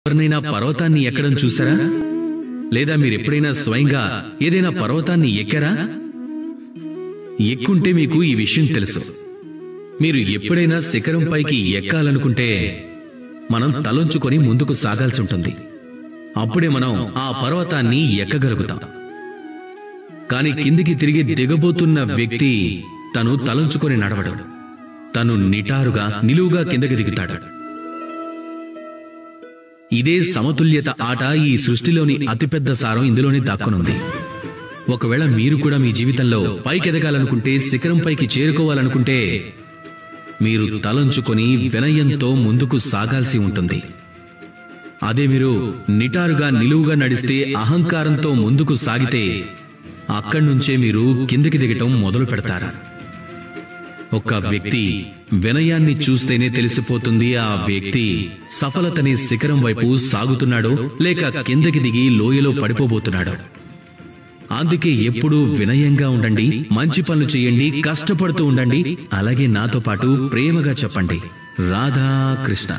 ఎవరినైనా పర్వతాన్ని ఎక్కడం చూసారా? లేదా మీరెప్పుడైనా స్వయంగా ఏదైనా పర్వతాన్ని ఎక్కారా? ఎక్కుంటే మీకు ఈ విషయం తెలుసు. మీరు ఎప్పుడైనా శిఖరం పైకి ఎక్కాలనుకుంటే మనం తలొంచుకొని ముందుకు సాగాల్సి ఉంటుంది. అప్పుడే మనం ఆ పర్వతాన్ని ఎక్కగలుగుతాం. కాని కిందికి తిరిగి దిగబోతున్న వ్యక్తి తను తలంచుకొని నడవడు. తను నిటారుగా నిలువుగా కిందకి దిగుతాడు. ఇదే సమతుల్యత ఆట. ఈ సృష్టిలోని అతిపెద్ద సారం ఇందులోనే దాక్కునుంది. ఒకవేళ మీరు కూడా మీ జీవితంలో పైకెదగాలనుకుంటే, శిఖరం పైకి చేరుకోవాలనుకుంటే మీరు తలంచుకొని వినయంతో ముందుకు సాగాల్సి ఉంటుంది. అదే మీరు నిటారుగా నిలువుగా నడిస్తే, అహంకారంతో ముందుకు సాగితే అక్కడ్నుంచే మీరు కిందకి దిగటం మొదలు పెడతారు. ఒక వ్యక్తి వినయాన్ని చూస్తేనే తెలిసిపోతుంది ఆ వ్యక్తి సఫలతనే శిఖరం వైపు సాగుతున్నాడో లేక కిందకి దిగి లోయలో పడిపోబోతున్నాడో. అందుకే ఎప్పుడూ వినయంగా ఉండండి, మంచి పనులు చేయండి, కష్టపడుతూ ఉండండి. అలాగే నాతో పాటు ప్రేమగా చెప్పండి, రాధా కృష్ణ.